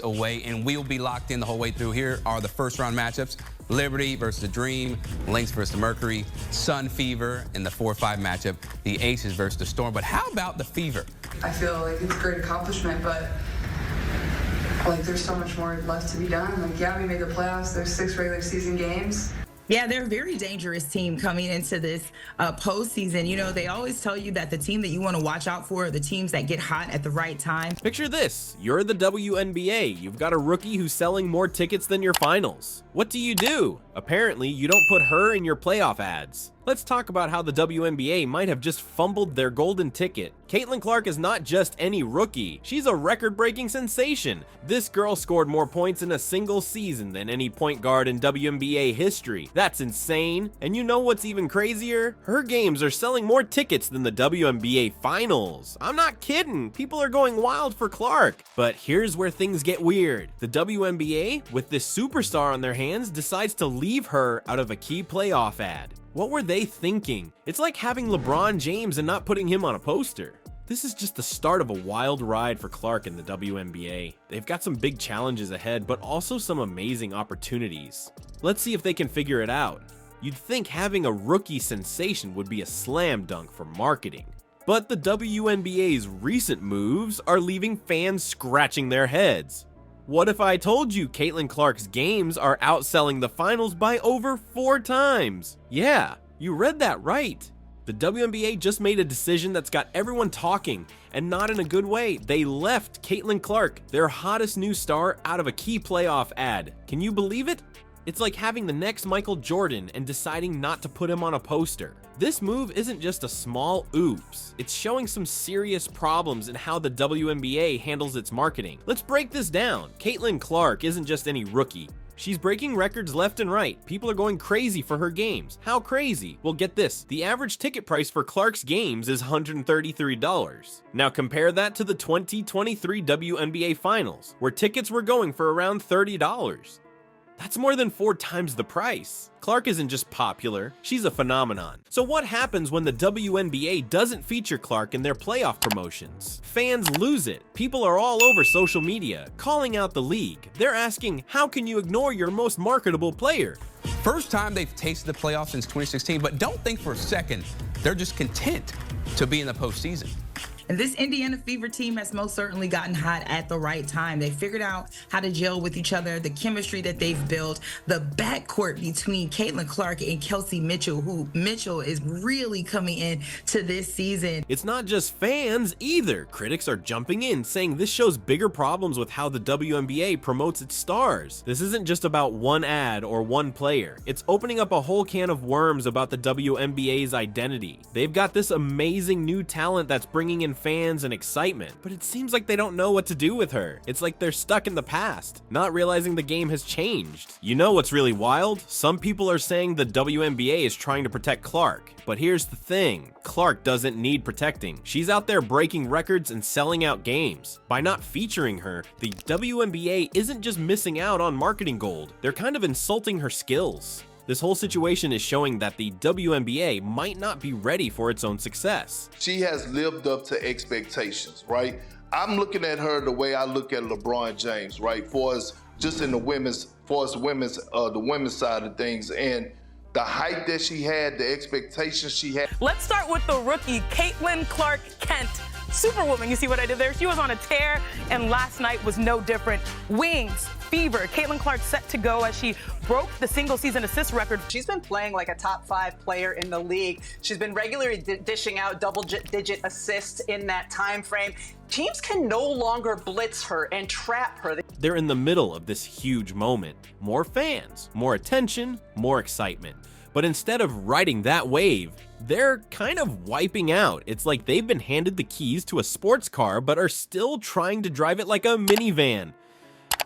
away, and we'll be locked in the whole way through. Here are the first round matchups: Liberty versus the Dream, Lynx versus the Mercury, Sun Fever in the 4-5 matchup, the Aces versus the Storm. But how about the Fever? I feel like it's a great accomplishment, but like there's so much more left to be done. Like, yeah, we made the playoffs. There's 6 regular season games. Yeah, they're a very dangerous team coming into this postseason. You know, they always tell you that the team that you want to watch out for are the teams that get hot at the right time. Picture this. You're the WNBA. You've got a rookie who's selling more tickets than your finals. What do? Apparently, you don't put her in your playoff ads. Let's talk about how the WNBA might have just fumbled their golden ticket. Caitlin Clark is not just any rookie. She's a record-breaking sensation. This girl scored more points in a single season than any point guard in WNBA history. That's insane. And you know what's even crazier? Her games are selling more tickets than the WNBA finals. I'm not kidding. People are going wild for Clark. But here's where things get weird. The WNBA, with this superstar on their hands, decides to leave her out of a key playoff ad. What were they thinking? It's like having LeBron James and not putting him on a poster. This is just the start of a wild ride for Clark in the WNBA. They've got some big challenges ahead, but also some amazing opportunities. Let's see if they can figure it out. You'd think having a rookie sensation would be a slam dunk for marketing. But the WNBA's recent moves are leaving fans scratching their heads. What if I told you Caitlin Clark's games are outselling the finals by over 4 times? Yeah, you read that right. The WNBA just made a decision that's got everyone talking, and not in a good way. They left Caitlin Clark, their hottest new star, out of a key playoff ad. Can you believe it? It's like having the next Michael Jordan and deciding not to put him on a poster. This move isn't just a small oops. It's showing some serious problems in how the WNBA handles its marketing. Let's break this down. Caitlin Clark isn't just any rookie. She's breaking records left and right. People are going crazy for her games. How crazy? Well, get this. The average ticket price for Clark's games is $133. Now compare that to the 2023 WNBA Finals, where tickets were going for around $30. That's more than 4 times the price. Clark isn't just popular, she's a phenomenon. So what happens when the WNBA doesn't feature Clark in their playoff promotions? Fans lose it. People are all over social media, calling out the league. They're asking, how can you ignore your most marketable player? First time they've tasted the playoffs since 2016, but don't think for a second they're just content to be in the postseason. And this Indiana Fever team has most certainly gotten hot at the right time. They figured out how to gel with each other, the chemistry that they've built, the backcourt between Caitlin Clark and Kelsey Mitchell, who Mitchell is really coming in to this season. It's not just fans either. Critics are jumping in, saying this shows bigger problems with how the WNBA promotes its stars. This isn't just about one ad or one player. It's opening up a whole can of worms about the WNBA's identity. They've got this amazing new talent that's bringing in fans and excitement, but it seems like they don't know what to do with her. It's like they're stuck in the past, not realizing the game has changed. You know what's really wild? Some people are saying the WNBA is trying to protect Clark, but here's the thing. Clark doesn't need protecting. She's out there breaking records and selling out games. By not featuring her, the WNBA isn't just missing out on marketing gold, they're kind of insulting her skills. This whole situation is showing that the WNBA might not be ready for its own success. She has lived up to expectations, right? I'm looking at her the way I look at LeBron James, right? For us, just in the women's side of things, and the hype that she had, the expectations she had. Let's start with the rookie, Caitlin Clark Kent. Superwoman, you see what I did there? She was on a tear, and last night was no different. Wings, fever. Caitlin Clark set to go as she broke the single season assist record. She's been playing like a top 5 player in the league. She's been regularly dishing out double-digit assists in that time frame. Teams can no longer blitz her and trap her. They're in the middle of this huge moment. More fans, more attention, more excitement. But instead of riding that wave, they're kind of wiping out. It's like they've been handed the keys to a sports car but are still trying to drive it like a minivan.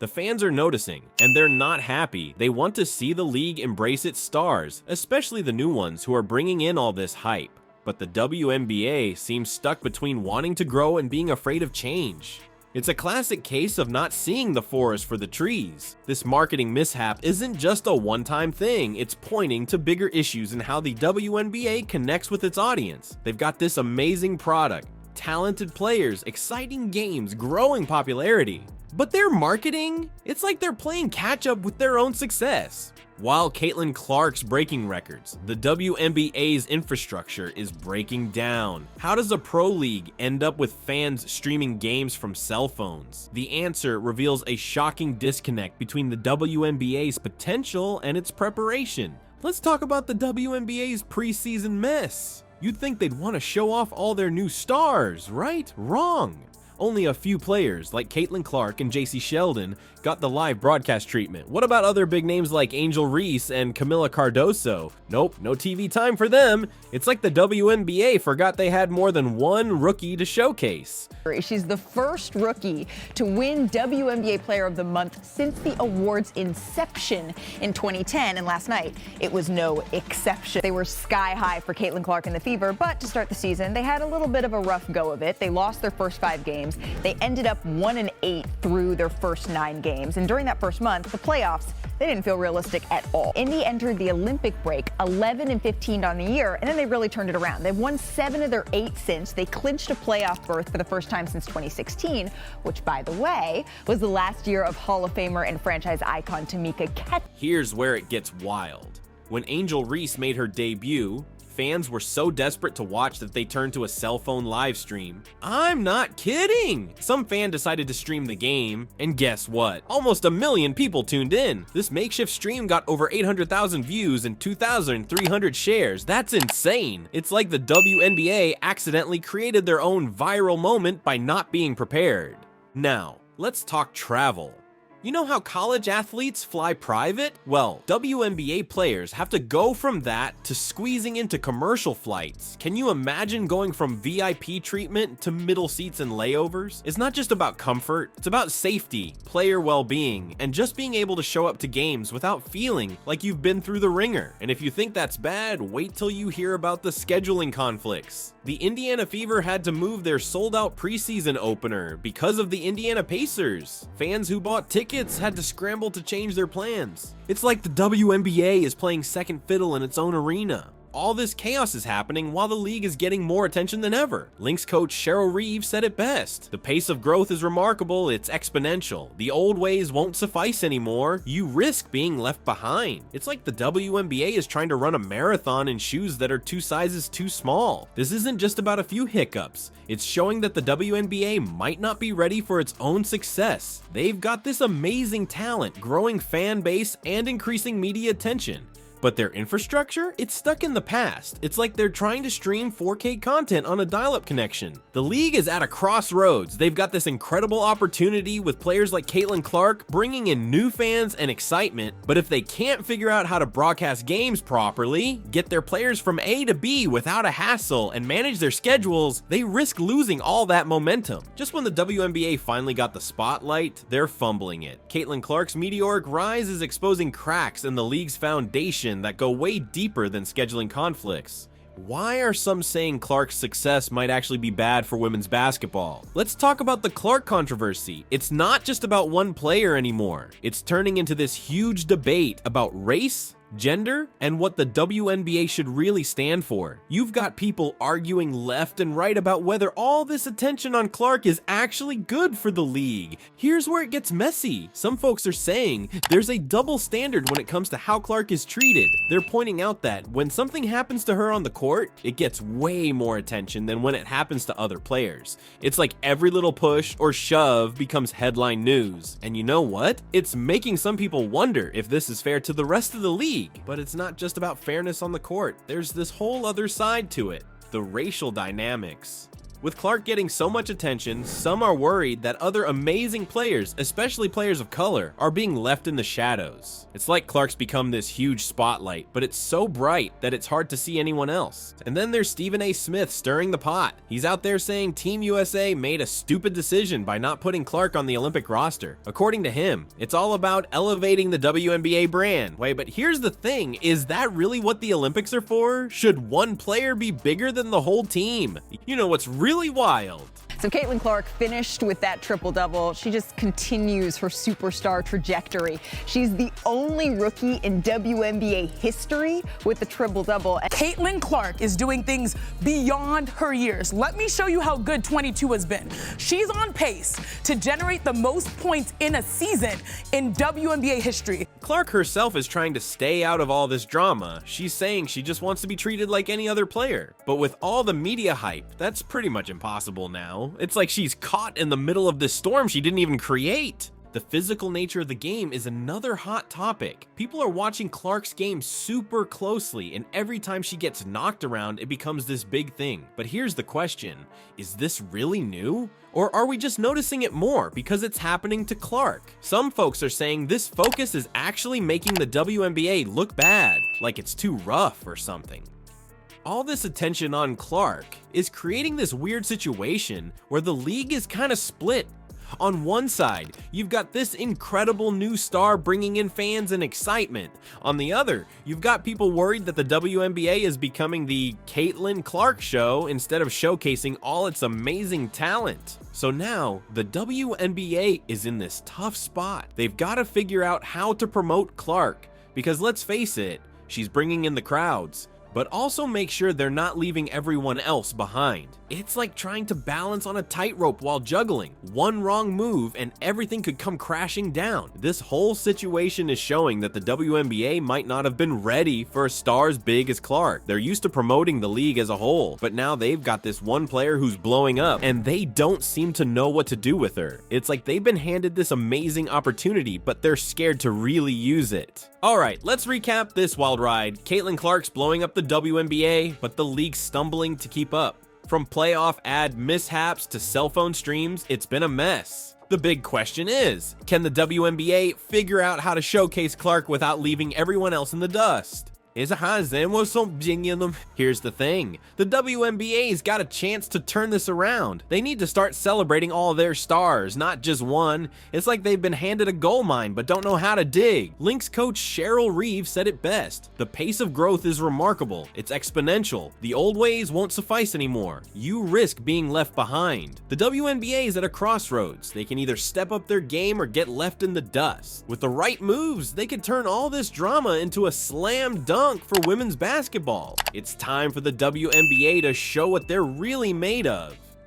The fans are noticing, and they're not happy. They want to see the league embrace its stars, especially the new ones who are bringing in all this hype. But the WNBA seems stuck between wanting to grow and being afraid of change. It's a classic case of not seeing the forest for the trees. This marketing mishap isn't just a one-time thing, it's pointing to bigger issues in how the WNBA connects with its audience. They've got this amazing product, talented players, exciting games, growing popularity. But their marketing, it's like they're playing catch up with their own success. While Caitlin Clark's breaking records, the WNBA's infrastructure is breaking down. How does a pro league end up with fans streaming games from cell phones? The answer reveals a shocking disconnect between the WNBA's potential and its preparation. Let's talk about the WNBA's preseason mess. You'd think they'd want to show off all their new stars, right? Wrong. Only a few players like Caitlin Clark and JC Sheldon got the live broadcast treatment. What about other big names like Angel Reese and Camila Cardoso? Nope, no TV time for them. It's like the WNBA forgot they had more than one rookie to showcase. She's the first rookie to win WNBA Player of the Month since the award's inception in 2010, and last night it was no exception. They were sky high for Caitlin Clark and the Fever, but to start the season, they had a little bit of a rough go of it. They lost their first 5 games. They ended up 1-8 through their first 9 games, and during that first month, the playoffs, they didn't feel realistic at all. Indy entered the Olympic break 11-15 on the year, and then they really turned it around. They've won 7 of their 8 since. They clinched a playoff berth for the first time since 2016, which, by the way, was the last year of Hall of Famer and franchise icon Tamika Catchings. Here's where it gets wild. When Angel Reese made her debut, fans were so desperate to watch that they turned to a cell phone live stream. I'm not kidding! Some fan decided to stream the game, and guess what? Almost 1 million people tuned in. This makeshift stream got over 800,000 views and 2,300 shares. That's insane. It's like the WNBA accidentally created their own viral moment by not being prepared. Now, let's talk travel. You know how college athletes fly private? Well, WNBA players have to go from that to squeezing into commercial flights. Can you imagine going from VIP treatment to middle seats and layovers? It's not just about comfort, it's about safety, player well-being, and just being able to show up to games without feeling like you've been through the ringer. And if you think that's bad, wait till you hear about the scheduling conflicts. The Indiana Fever had to move their sold-out preseason opener because of the Indiana Pacers. Fans who bought tickets had to scramble to change their plans. It's like the WNBA is playing second fiddle in its own arena. All this chaos is happening while the league is getting more attention than ever. Lynx coach Cheryl Reeves said it best. The pace of growth is remarkable, it's exponential. The old ways won't suffice anymore. You risk being left behind. It's like the WNBA is trying to run a marathon in shoes that are 2 sizes too small. This isn't just about a few hiccups. It's showing that the WNBA might not be ready for its own success. They've got this amazing talent, growing fan base, and increasing media attention. But their infrastructure? It's stuck in the past. It's like they're trying to stream 4K content on a dial-up connection. The league is at a crossroads. They've got this incredible opportunity with players like Caitlin Clark bringing in new fans and excitement, but if they can't figure out how to broadcast games properly, get their players from A to B without a hassle, and manage their schedules, they risk losing all that momentum. Just when the WNBA finally got the spotlight, they're fumbling it. Caitlin Clark's meteoric rise is exposing cracks in the league's foundation that go way deeper than scheduling conflicts. Why are some saying Clark's success might actually be bad for women's basketball? Let's talk about the Clark controversy. It's not just about one player anymore. It's turning into this huge debate about race, gender, and what the WNBA should really stand for. You've got people arguing left and right about whether all this attention on Clark is actually good for the league. Here's where it gets messy. Some folks are saying there's a double standard when it comes to how Clark is treated. They're pointing out that when something happens to her on the court, it gets way more attention than when it happens to other players. It's like every little push or shove becomes headline news. And you know what? It's making some people wonder if this is fair to the rest of the league. But it's not just about fairness on the court. There's this whole other side to it, the racial dynamics. With Clark getting so much attention, some are worried that other amazing players, especially players of color, are being left in the shadows. It's like Clark's become this huge spotlight, but it's so bright that it's hard to see anyone else. And then there's Stephen A. Smith stirring the pot. He's out there saying Team USA made a stupid decision by not putting Clark on the Olympic roster. According to him, it's all about elevating the WNBA brand. Wait, but here's the thing, is that really what the Olympics are for? Should one player be bigger than the whole team? You know what's really wild? So Caitlin Clark finished with that triple-double. She just continues her superstar trajectory. She's the only rookie in WNBA history with the triple-double. Caitlin Clark is doing things beyond her years. Let me show you how good 22 has been. She's on pace to generate the most points in a season in WNBA history. Clark herself is trying to stay out of all this drama. She's saying she just wants to be treated like any other player. But with all the media hype, that's pretty much impossible now. It's like she's caught in the middle of this storm she didn't even create. The physical nature of the game is another hot topic. People are watching Clark's game super closely, and every time she gets knocked around, it becomes this big thing. But here's the question, is this really new? Or are we just noticing it more because it's happening to Clark? Some folks are saying this focus is actually making the WNBA look bad, like it's too rough or something. All this attention on Clark is creating this weird situation where the league is kind of split. On one side, you've got this incredible new star bringing in fans and excitement. On the other, you've got people worried that the WNBA is becoming the Caitlin Clark show instead of showcasing all its amazing talent. So now, the WNBA is in this tough spot. They've got to figure out how to promote Clark, because let's face it, she's bringing in the crowds, but also make sure they're not leaving everyone else behind. It's like trying to balance on a tightrope while juggling. One wrong move and everything could come crashing down. This whole situation is showing that the WNBA might not have been ready for a star as big as Clark. They're used to promoting the league as a whole, but now they've got this one player who's blowing up and they don't seem to know what to do with her. It's like they've been handed this amazing opportunity, but they're scared to really use it. Alright, let's recap this wild ride. Caitlin Clark's blowing up the WNBA, but the league's stumbling to keep up. From playoff ad mishaps to cell phone streams, it's been a mess. The big question is, can the WNBA figure out how to showcase Clark without leaving everyone else in the dust? Here's the thing, the WNBA's got a chance to turn this around. They need to start celebrating all their stars, not just one. It's like they've been handed a gold mine but don't know how to dig. Lynx coach Cheryl Reeve said it best. The pace of growth is remarkable. It's exponential. The old ways won't suffice anymore. You risk being left behind. The WNBA is at a crossroads. They can either step up their game or get left in the dust. With the right moves, they could turn all this drama into a slam dunk for women's basketball. It's time for the WNBA to show what they're really made of.